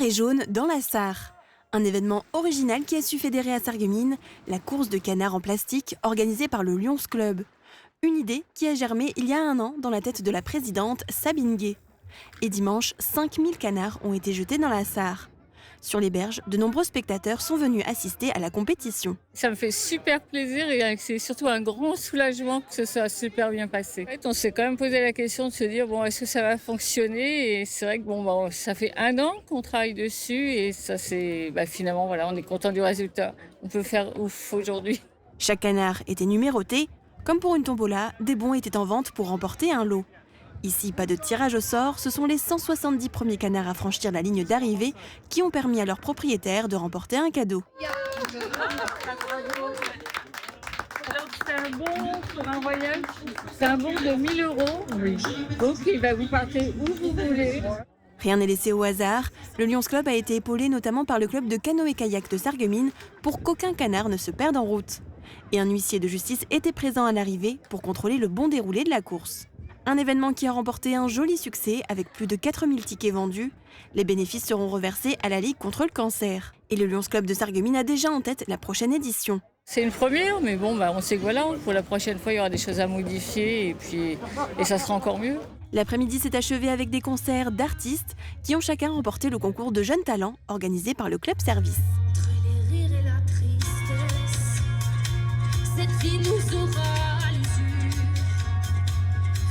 et jaune dans la Sarre. Un événement original qui a su fédérer à Sarreguemines la course de canards en plastique organisée par le Lions Club. Une idée qui a germé il y a un an dans la tête de la présidente Sabine Gay. Et dimanche, 5000 canards ont été jetés dans la Sarre. Sur les berges, de nombreux spectateurs sont venus assister à la compétition. Ça me fait super plaisir et c'est surtout un grand soulagement que ce soit super bien passé. En fait, on s'est quand même posé la question de se dire est-ce que ça va fonctionner. Et c'est vrai que ça fait un an qu'on travaille dessus et ça c'est finalement on est content du résultat. On peut faire ouf aujourd'hui. Chaque canard était numéroté. Comme pour une tombola, des bons étaient en vente pour remporter un lot. Ici, pas de tirage au sort, ce sont les 170 premiers canards à franchir la ligne d'arrivée qui ont permis à leurs propriétaires de remporter un cadeau. Alors c'est un bon pour un voyage, c'est un bon de 1 000 €. Oui. Donc il va vous partir où vous voulez. Rien n'est laissé au hasard. Le Lions Club a été épaulé notamment par le club de canoë-kayak de Sarreguemines pour qu'aucun canard ne se perde en route. Et un huissier de justice était présent à l'arrivée pour contrôler le bon déroulé de la course. Un événement qui a remporté un joli succès avec plus de 4000 tickets vendus. Les bénéfices seront reversés à la Ligue contre le cancer. Et le Lions Club de Sarreguemines a déjà en tête la prochaine édition. C'est une première, mais on sait que pour la prochaine fois, il y aura des choses à modifier et ça sera encore mieux. L'après-midi s'est achevé avec des concerts d'artistes qui ont chacun remporté le concours de jeunes talents organisé par le Club Service. Entre les rires et la tristesse, cette vie nous aura à l'usure.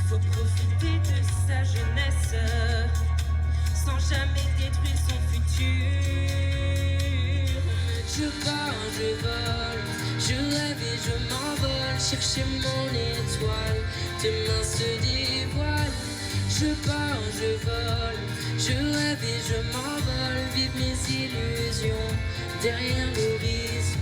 Faut profiter de sa jeunesse sans jamais détruire son futur. Je pars, je vole, je rêve et je m'envole, chercher mon étoile, demain se dévoile. Je pars, je vole, je rêve et je m'envole, vive mes illusions derrière l'horizon.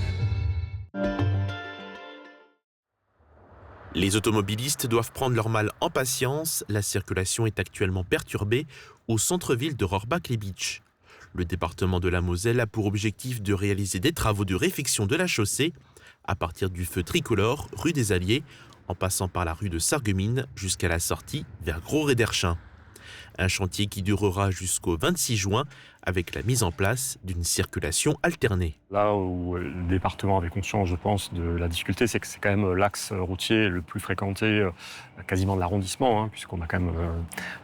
Les automobilistes doivent prendre leur mal en patience. La circulation est actuellement perturbée au centre-ville de Rohrbach-les-Bitches. Le département de la Moselle a pour objectif de réaliser des travaux de réfection de la chaussée à partir du feu tricolore, rue des Alliés, en passant par la rue de Sarreguemines jusqu'à la sortie vers Gros-Réderchin. Un chantier qui durera jusqu'au 26 juin avec la mise en place d'une circulation alternée. Là où le département avait conscience, je pense, de la difficulté, c'est que c'est quand même l'axe routier le plus fréquenté quasiment de l'arrondissement, puisqu'on a quand même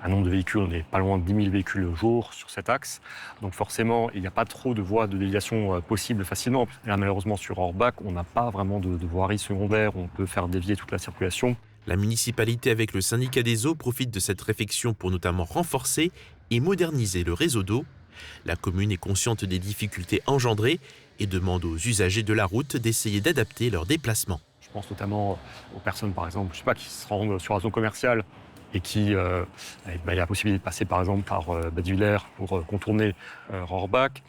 un nombre de véhicules, on est pas loin de 10 000 véhicules au jour sur cet axe. Donc forcément, il n'y a pas trop de voies de déviation possibles facilement. Et là, malheureusement, sur Rohrbach, on n'a pas vraiment de voirie secondaire où on peut faire dévier toute la circulation. La municipalité avec le syndicat des eaux profite de cette réfection pour notamment renforcer et moderniser le réseau d'eau. La commune est consciente des difficultés engendrées et demande aux usagers de la route d'essayer d'adapter leurs déplacements. Je pense notamment aux personnes, par exemple, qui se rendent sur la zone commerciale et qui il y a la possibilité de passer, par exemple, par Battevillers pour contourner Rohrbach.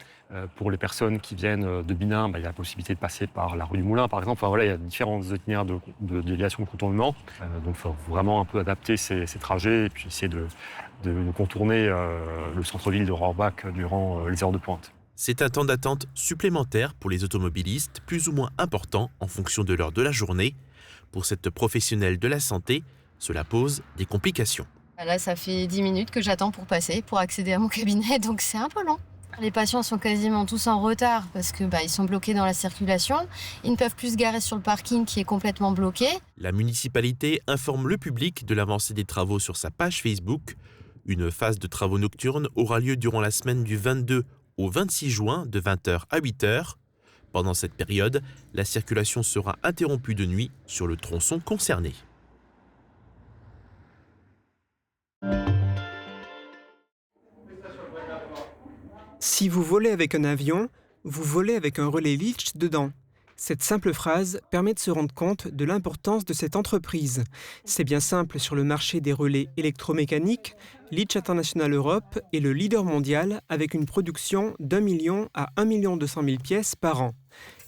Pour les personnes qui viennent de Binin, il y a la possibilité de passer par la rue du Moulin, par exemple. Il y a différents itinéraires de déviation de contournement. Donc, il faut vraiment un peu adapter ces trajets et puis essayer de contourner le centre-ville de Rohrbach durant les heures de pointe. C'est un temps d'attente supplémentaire pour les automobilistes, plus ou moins important en fonction de l'heure de la journée. Pour cette professionnelle de la santé, cela pose des complications. Là, ça fait 10 minutes que j'attends pour passer, pour accéder à mon cabinet, donc c'est un peu long. Les patients sont quasiment tous en retard parce que ils sont bloqués dans la circulation. Ils ne peuvent plus se garer sur le parking qui est complètement bloqué. La municipalité informe le public de l'avancée des travaux sur sa page Facebook. Une phase de travaux nocturnes aura lieu durant la semaine du 22 au 26 juin de 20h à 8h. Pendant cette période, la circulation sera interrompue de nuit sur le tronçon concerné. Si vous volez avec un avion, vous volez avec un relais Litch dedans. Cette simple phrase permet de se rendre compte de l'importance de cette entreprise. C'est bien simple, sur le marché des relais électromécaniques, Litch International Europe est le leader mondial avec une production d'1 million à 1 200 000 pièces par an.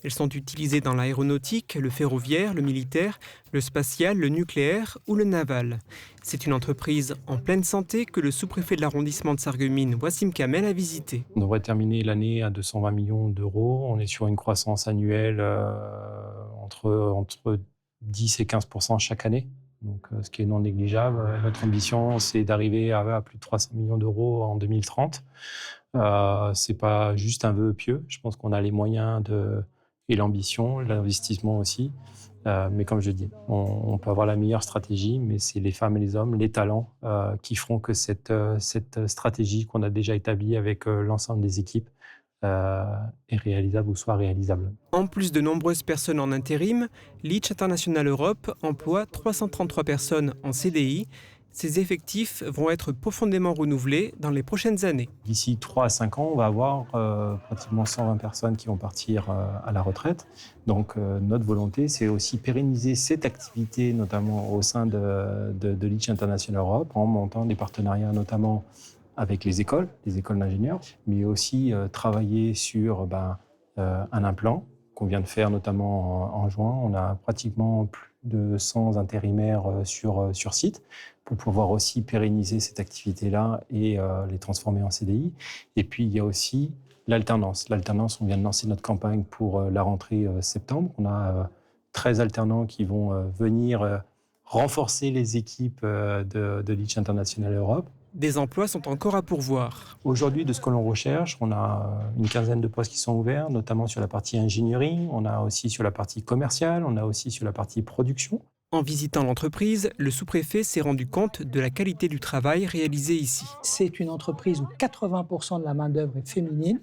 Elles sont utilisées dans l'aéronautique, le ferroviaire, le militaire, le spatial, le nucléaire ou le naval. C'est une entreprise en pleine santé que le sous-préfet de l'arrondissement de Sarreguemines, Wassim Kamel, a visité. On devrait terminer l'année à 220 millions d'euros. On est sur une croissance annuelle entre 10 et 15% chaque année, donc ce qui est non négligeable. Notre ambition, c'est d'arriver à plus de 300 millions d'euros en 2030. C'est pas juste un vœu pieux. Je pense qu'on a les moyens et l'ambition, l'investissement aussi. Mais comme je dis, on peut avoir la meilleure stratégie, mais c'est les femmes et les hommes, les talents qui feront que cette stratégie qu'on a déjà établie avec l'ensemble des équipes est réalisable ou soit réalisable. En plus de nombreuses personnes en intérim, Leach International Europe emploie 333 personnes en CDI. Ces effectifs vont être profondément renouvelés dans les prochaines années. D'ici 3 à 5 ans, on va avoir pratiquement 120 personnes qui vont partir à la retraite. Donc notre volonté, c'est aussi pérenniser cette activité, notamment au sein de Leach International Europe, en montant des partenariats notamment avec les écoles d'ingénieurs, mais aussi travailler sur un implant qu'on vient de faire notamment en juin. On a pratiquement plus de 100 intérimaires sur site pour pouvoir aussi pérenniser cette activité-là et les transformer en CDI. Et puis, il y a aussi l'alternance. L'alternance, on vient de lancer notre campagne pour la rentrée septembre. On a 13 alternants qui vont venir renforcer les équipes de Leach International Europe. Des emplois sont encore à pourvoir. Aujourd'hui, de ce que l'on recherche, on a une quinzaine de postes qui sont ouverts, notamment sur la partie ingénierie, on a aussi sur la partie commerciale, on a aussi sur la partie production. En visitant l'entreprise, le sous-préfet s'est rendu compte de la qualité du travail réalisé ici. C'est une entreprise où 80% de la main-d'œuvre est féminine.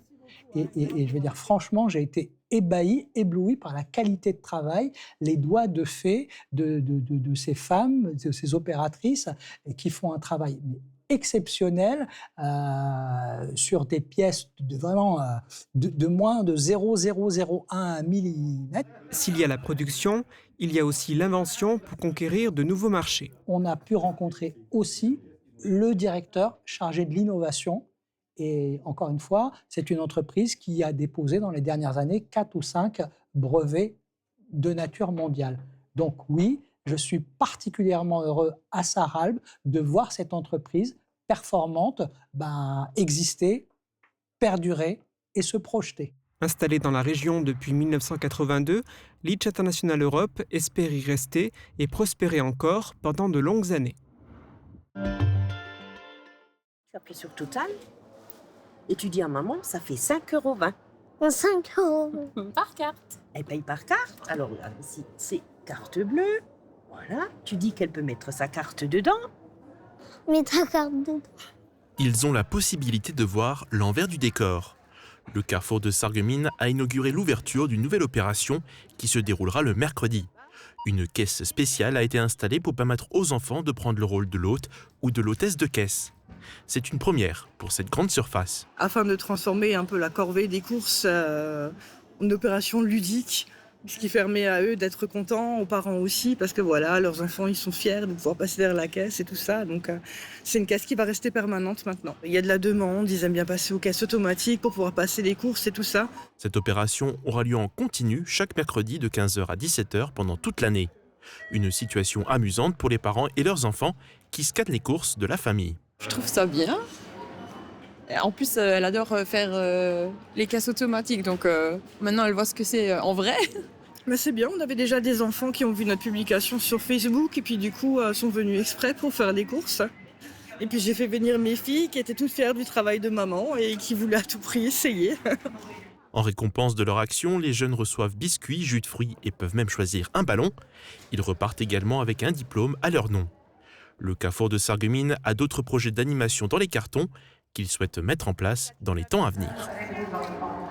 Et je veux dire, franchement, j'ai été ébloui par la qualité de travail, les doigts de fée de ces femmes, de ces opératrices qui font un travail exceptionnel sur des pièces de moins de 0,001 mm. S'il y a la production, il y a aussi l'invention pour conquérir de nouveaux marchés. On a pu rencontrer aussi le directeur chargé de l'innovation. Et encore une fois, c'est une entreprise qui a déposé dans les dernières années 4 ou 5 brevets de nature mondiale. Donc oui, je suis particulièrement heureux à Sarralbe de voir cette entreprise performante exister, perdurer et se projeter. Installée dans la région depuis 1982, Leach International Europe espère y rester et prospérer encore pendant de longues années. Tu appuies sur Total et tu dis à maman, ça fait 5,20 €. 5 € par carte. Elle paye par carte. Alors là, ici, c'est carte bleue. Voilà. Tu dis qu'elle peut mettre sa carte dedans. Mets ta carte dedans. Ils ont la possibilité de voir l'envers du décor. Le carrefour de Sarreguemines a inauguré l'ouverture d'une nouvelle opération qui se déroulera le mercredi. Une caisse spéciale a été installée pour permettre aux enfants de prendre le rôle de l'hôte ou de l'hôtesse de caisse. C'est une première pour cette grande surface. Afin de transformer un peu la corvée des courses en opération ludique, ce qui permet à eux d'être contents, aux parents aussi, parce que voilà, leurs enfants ils sont fiers de pouvoir passer derrière la caisse et tout ça. Donc c'est une caisse qui va rester permanente maintenant. Il y a de la demande, ils aiment bien passer aux caisses automatiques pour pouvoir passer les courses et tout ça. Cette opération aura lieu en continu chaque mercredi de 15h à 17h pendant toute l'année. Une situation amusante pour les parents et leurs enfants qui scannent les courses de la famille. Je trouve ça bien. En plus, elle adore faire les caisses automatiques, donc maintenant elle voit ce que c'est en vrai. Mais c'est bien, on avait déjà des enfants qui ont vu notre publication sur Facebook et puis du coup sont venus exprès pour faire des courses. Et puis j'ai fait venir mes filles qui étaient toutes fières du travail de maman et qui voulaient à tout prix essayer. En récompense de leur action, les jeunes reçoivent biscuits, jus de fruits et peuvent même choisir un ballon. Ils repartent également avec un diplôme à leur nom. Le carrefour de Sarreguemines a d'autres projets d'animation dans les cartons qu'il souhaite mettre en place dans les temps à venir.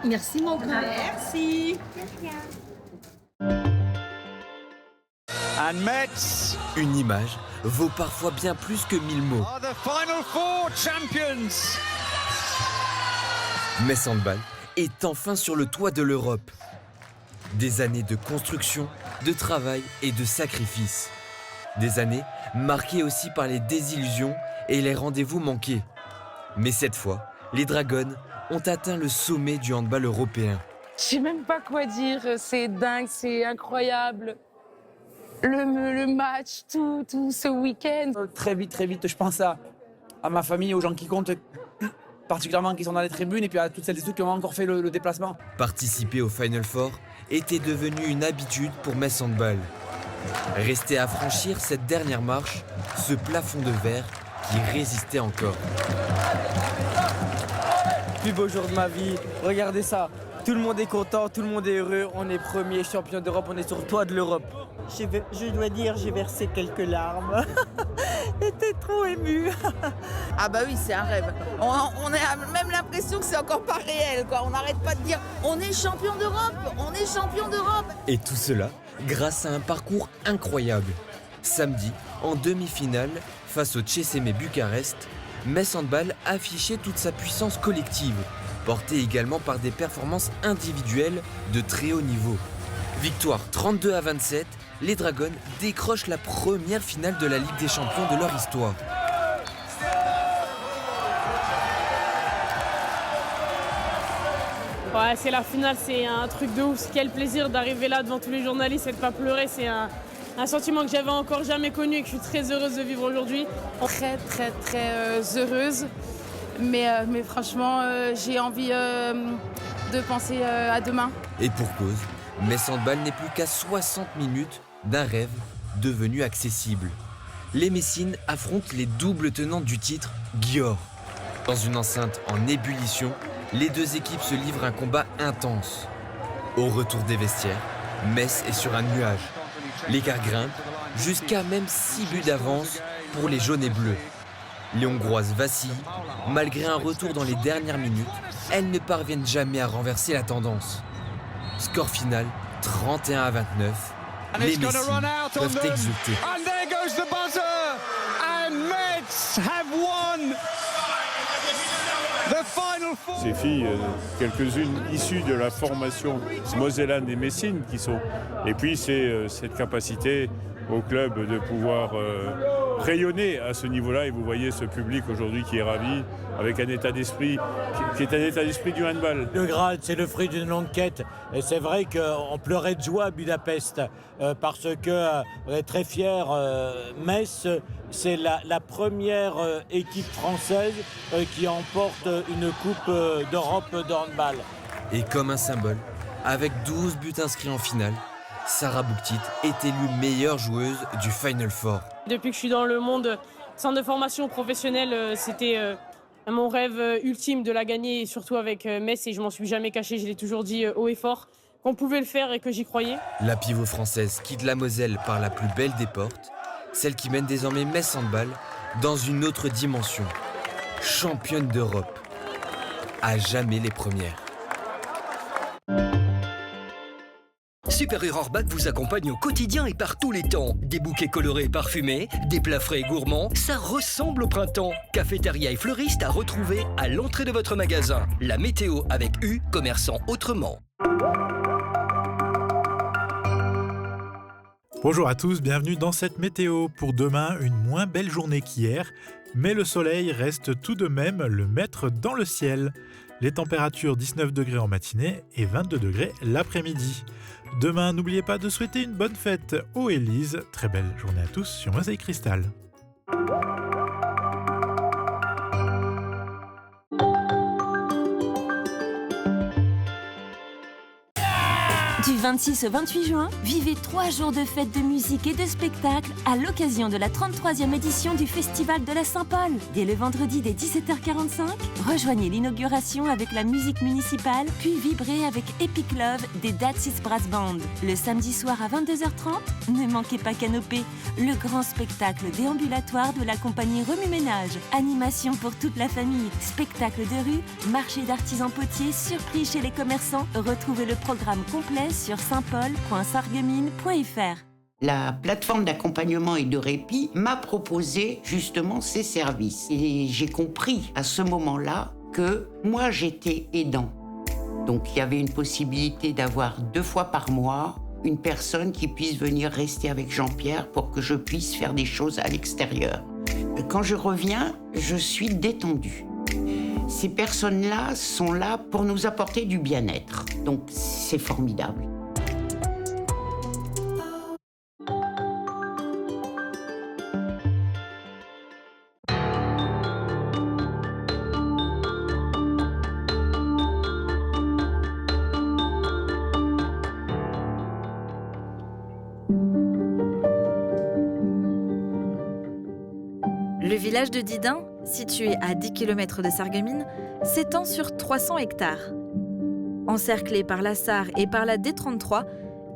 Merci mon grand. Merci. And Metz, une image vaut parfois bien plus que 1000 mots. are the Final Four champions. Metz Handball est enfin sur le toit de l'Europe. Des années de construction, de travail et de sacrifices. Des années marquées aussi par les désillusions et les rendez-vous manqués. Mais cette fois, les Dragons ont atteint le sommet du handball européen. Je sais même pas quoi dire, c'est dingue, c'est incroyable. Le match, tout ce week-end. Très vite, je pense à ma famille, aux gens qui comptent, particulièrement qui sont dans les tribunes, et puis à toutes celles et ceux qui ont encore fait le déplacement. Participer au Final Four était devenu une habitude pour Metz Handball. Restait à franchir cette dernière marche, ce plafond de verre qui résistait encore. plus beau jour de ma vie. Regardez ça. Tout le monde est content, tout le monde est heureux. On est premier champion d'Europe, on est sur le toit de l'Europe. Je dois dire, j'ai versé quelques larmes. J'étais trop émue. Ah bah oui, c'est un rêve. On a même l'impression que c'est encore pas réel, quoi. On n'arrête pas de dire on est champion d'Europe, on est champion d'Europe. Et tout cela grâce à un parcours incroyable. Samedi, en demi-finale, face au CSM Bucarest, Metz Handball affichait toute sa puissance collective, portée également par des performances individuelles de très haut niveau. Victoire 32-27, les Dragons décrochent la première finale de la Ligue des Champions de leur histoire. Ouais, c'est la finale, c'est un truc de ouf. Quel plaisir d'arriver là devant tous les journalistes et de pas pleurer. C'est un sentiment que j'avais encore jamais connu et que je suis très heureuse de vivre aujourd'hui. Très heureuse. Mais franchement, j'ai envie de penser à demain. Et pour cause, Metz Handball n'est plus qu'à 60 minutes d'un rêve devenu accessible. Les Messines affrontent les doubles tenantes du titre, Győr. Dans une enceinte en ébullition, les deux équipes se livrent un combat intense. Au retour des vestiaires, Metz est sur un nuage. L'écart grimpe jusqu'à même 6 buts d'avance pour les jaunes et bleus. Les Hongroises vacillent. Malgré un retour dans les dernières minutes, elles ne parviennent jamais à renverser la tendance. Score final 31-29. Les Messines peuvent exulter. And there goes the buzzer. And Metz have won the Final Four. Ces filles, quelques-unes issues de la formation mosellane des Messines qui sont. Et puis c'est cette capacité au club de pouvoir rayonner à ce niveau-là. Et vous voyez ce public aujourd'hui qui est ravi, avec un état d'esprit qui est un état d'esprit du handball. Le grade, c'est le fruit d'une longue quête. Et c'est vrai qu'on pleurait de joie à Budapest parce qu'on est très fiers. Metz, c'est la première équipe française qui emporte une coupe d'Europe de handball. Et comme un symbole, avec 12 buts inscrits en finale, Sarah Bouktit est élue meilleure joueuse du Final Four. Depuis que je suis dans le monde centre de formation professionnelle, c'était mon rêve ultime de la gagner, et surtout avec Metz, et je m'en suis jamais caché, je l'ai toujours dit haut et fort, qu'on pouvait le faire et que j'y croyais. La pivot française quitte la Moselle par la plus belle des portes, celle qui mène désormais Metz Handball dans une autre dimension. Championne d'Europe. À jamais les premières. Super U Rohrbach vous accompagne au quotidien et par tous les temps. Des bouquets colorés et parfumés, des plats frais et gourmands, ça ressemble au printemps. Cafétéria et fleuriste à retrouver à l'entrée de votre magasin. La météo avec U, commerçant autrement. Bonjour à tous, bienvenue dans cette météo. Pour demain, une moins belle journée qu'hier, mais le soleil reste tout de même le maître dans le ciel. Les températures 19 degrés en matinée et 22 degrés l'après-midi. Demain, n'oubliez pas de souhaiter une bonne fête aux Élise. Très belle journée à tous sur Mosaïque Cristal. Du 26 au 28 juin, vivez 3 jours de fêtes de musique et de spectacles à l'occasion de la 33e édition du Festival de la Saint-Paul. Dès le vendredi dès 17h45, rejoignez l'inauguration avec la musique municipale, puis vibrez avec Epic Love des Datsis Brass Band. Le samedi soir à 22h30, ne manquez pas Canopée, le grand spectacle déambulatoire de la compagnie Remue Ménage. Animation pour toute la famille, spectacle de rue, marché d'artisans potiers, surprise chez les commerçants. Retrouvez le programme complet sur saintpaul.sarreguemines.fr. La plateforme d'accompagnement et de répit m'a proposé justement ces services. Et j'ai compris à ce moment-là que moi, j'étais aidant. Donc, il y avait une possibilité d'avoir 2 fois par mois une personne qui puisse venir rester avec Jean-Pierre pour que je puisse faire des choses à l'extérieur. Quand je reviens, je suis détendue. Ces personnes-là sont là pour nous apporter du bien-être. Donc, c'est formidable. Le village de Didin, situé à 10 km de Sarreguemines, s'étend sur 300 hectares. Encerclé par la Sarre et par la D33,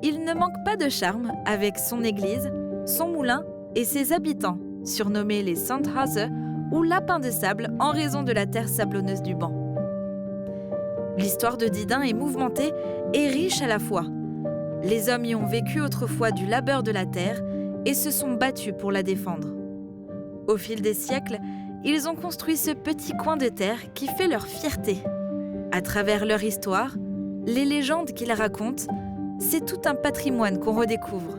il ne manque pas de charme avec son église, son moulin et ses habitants, surnommés les Sandhase ou lapins de sable en raison de la terre sablonneuse du banc. L'histoire de Didun est mouvementée et riche à la fois. Les hommes y ont vécu autrefois du labeur de la terre et se sont battus pour la défendre. Au fil des siècles, ils ont construit ce petit coin de terre qui fait leur fierté. À travers leur histoire, les légendes qu'ils racontent, c'est tout un patrimoine qu'on redécouvre.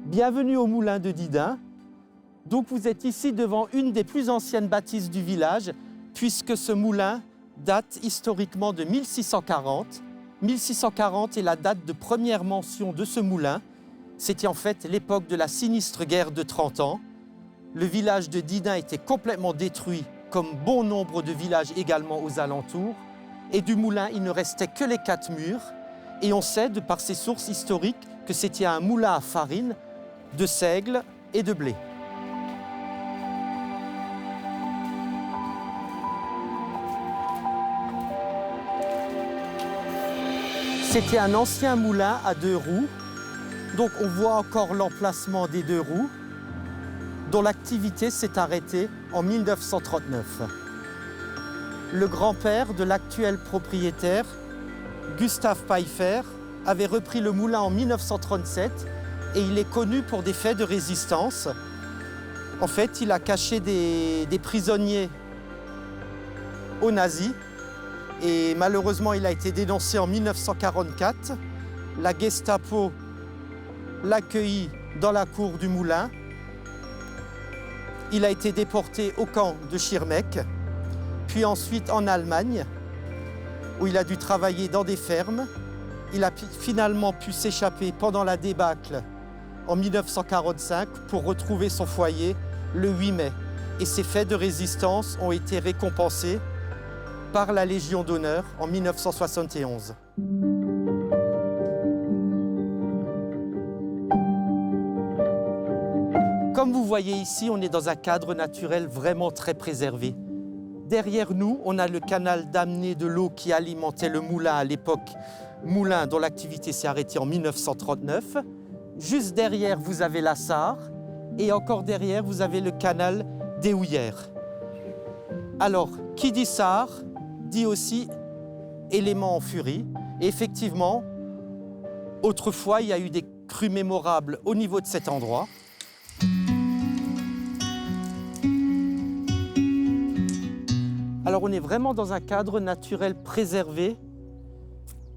Bienvenue au moulin de Didun. Donc vous êtes ici devant une des plus anciennes bâtisses du village, puisque ce moulin date historiquement de 1640. 1640 est la date de première mention de ce moulin. C'était en fait l'époque de la sinistre guerre de 30 ans. Le village de Didun était complètement détruit, comme bon nombre de villages également aux alentours. Et du moulin, il ne restait que les 4 murs. Et on sait, de par ces sources historiques, que c'était un moulin à farine, de seigle et de blé. C'était un ancien moulin à 2 roues, donc on voit encore l'emplacement des 2 roues, dont l'activité s'est arrêtée en 1939. Le grand-père de l'actuel propriétaire, Gustave Pfeiffer, avait repris le moulin en 1937 et il est connu pour des faits de résistance. En fait, il a caché des prisonniers aux nazis. Et malheureusement, il a été dénoncé en 1944. La Gestapo l'accueillit dans la cour du moulin. Il a été déporté au camp de Schirmeck, puis ensuite en Allemagne, où il a dû travailler dans des fermes. Il a finalement pu s'échapper pendant la débâcle en 1945 pour retrouver son foyer le 8 mai. Et ses faits de résistance ont été récompensés par la Légion d'honneur en 1971. Comme vous voyez ici, on est dans un cadre naturel vraiment très préservé. Derrière nous, on a le canal d'amener de l'eau qui alimentait le moulin à l'époque, moulin dont l'activité s'est arrêtée en 1939. Juste derrière, vous avez la Sarre et encore derrière, vous avez le canal des Houillères. Alors, qui dit Sarre dit aussi éléments en furie. Et effectivement, autrefois, il y a eu des crues mémorables au niveau de cet endroit. Alors, on est vraiment dans un cadre naturel préservé,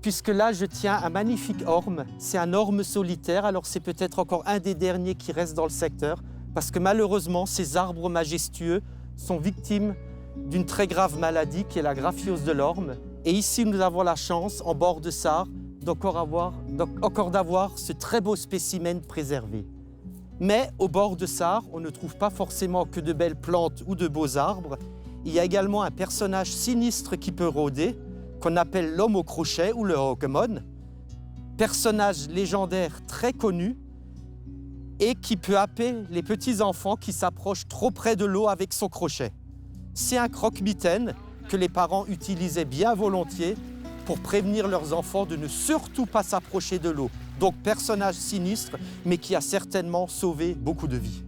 puisque là, je tiens un magnifique orme. C'est un orme solitaire, alors c'est peut-être encore un des derniers qui reste dans le secteur, parce que malheureusement, ces arbres majestueux sont victimes d'une très grave maladie qui est la graphiose de l'orme. Et ici, nous avons la chance, en bord de Sarre, encore d'avoir ce très beau spécimen préservé. Mais au bord de Sarre, on ne trouve pas forcément que de belles plantes ou de beaux arbres. Il y a également un personnage sinistre qui peut rôder, qu'on appelle l'homme au crochet ou le Hokemon. Personnage légendaire très connu et qui peut happer les petits-enfants qui s'approchent trop près de l'eau avec son crochet. C'est un croque-mitaine que les parents utilisaient bien volontiers pour prévenir leurs enfants de ne surtout pas s'approcher de l'eau. Donc personnage sinistre, mais qui a certainement sauvé beaucoup de vies.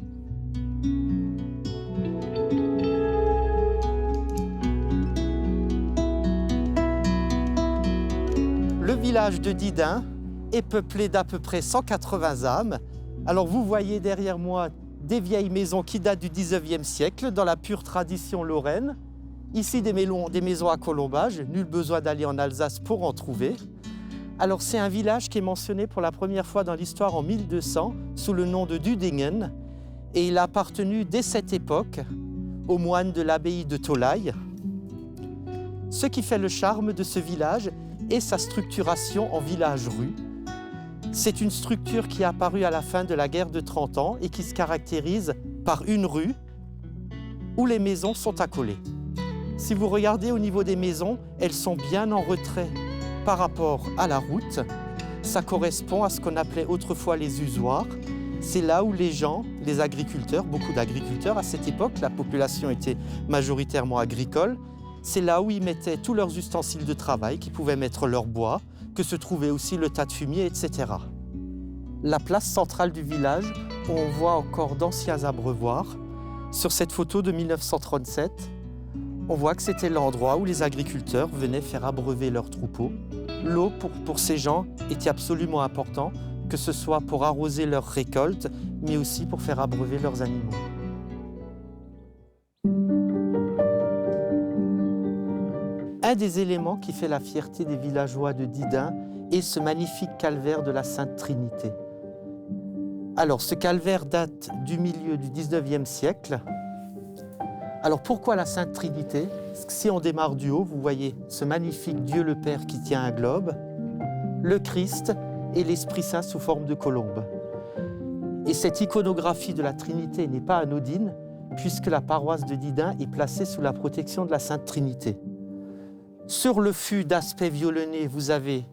Le village de Didun est peuplé d'à peu près 180 âmes. Alors vous voyez derrière moi des vieilles maisons qui datent du 19e siècle, dans la pure tradition lorraine. Ici, des maisons à colombage, nul besoin d'aller en Alsace pour en trouver. Alors c'est un village qui est mentionné pour la première fois dans l'histoire en 1200, sous le nom de Düdingen. Et il a appartenu dès cette époque aux moines de l'abbaye de Tolaï. Ce qui fait le charme de ce village est sa structuration en village-rue. C'est une structure qui est apparue à la fin de la guerre de 30 ans et qui se caractérise par une rue où les maisons sont accolées. Si vous regardez au niveau des maisons, elles sont bien en retrait par rapport à la route, ça correspond à ce qu'on appelait autrefois les usoirs. C'est là où les gens, les agriculteurs, beaucoup d'agriculteurs à cette époque, la population était majoritairement agricole, c'est là où ils mettaient tous leurs ustensiles de travail, qui pouvaient mettre leur bois, que se trouvait aussi le tas de fumier, etc. La place centrale du village, où on voit encore d'anciens abreuvoirs. Sur cette photo de 1937, on voit que c'était l'endroit où les agriculteurs venaient faire abreuver leurs troupeaux. L'eau, pour ces gens, était absolument important, que ce soit pour arroser leurs récoltes, mais aussi pour faire abreuver leurs animaux. Un des éléments qui fait la fierté des villageois de Didin est ce magnifique calvaire de la Sainte Trinité. Alors, ce calvaire date du milieu du 19e siècle. Alors, pourquoi la Sainte Trinité? Si on démarre du haut, vous voyez ce magnifique Dieu le Père qui tient un globe, le Christ et l'Esprit Saint sous forme de colombe. Et cette iconographie de la Trinité n'est pas anodine, puisque la paroisse de Didin est placée sous la protection de la Sainte Trinité. Sur le fût d'aspect violonné, vous avez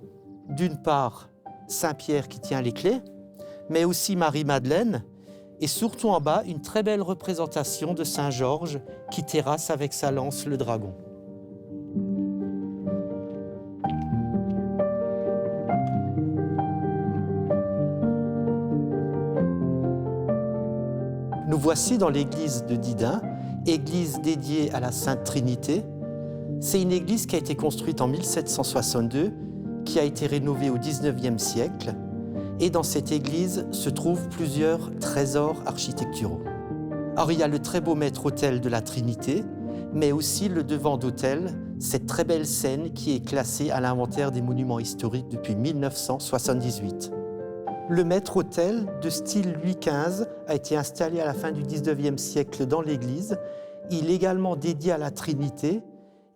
d'une part Saint-Pierre qui tient les clés, mais aussi Marie-Madeleine, et surtout en bas, une très belle représentation de Saint-Georges qui terrasse avec sa lance le dragon. Nous voici dans l'église de Didin, église dédiée à la Sainte Trinité. C'est une église qui a été construite en 1762, qui a été rénovée au XIXe siècle. Et dans cette église se trouvent plusieurs trésors architecturaux. Alors il y a le très beau maître-autel de la Trinité, mais aussi le devant d'autel, cette très belle scène qui est classée à l'inventaire des monuments historiques depuis 1978. Le maître-autel de style Louis XV a été installé à la fin du XIXe siècle dans l'église. Il est également dédié à la Trinité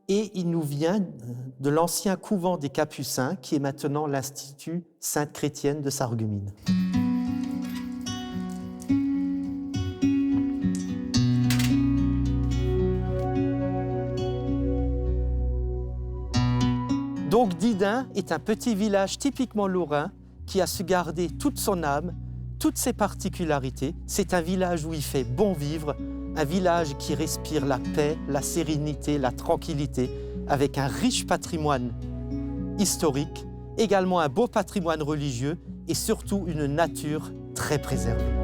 et il nous vient de l'ancien couvent des Capucins qui est maintenant l'Institut Sainte-Chrétienne de Sarreguemines. Donc Didin est un petit village typiquement lorrain qui a su garder toute son âme, toutes ses particularités. C'est un village où il fait bon vivre, un village qui respire la paix, la sérénité, la tranquillité, avec un riche patrimoine historique, également un beau patrimoine religieux et surtout une nature très préservée.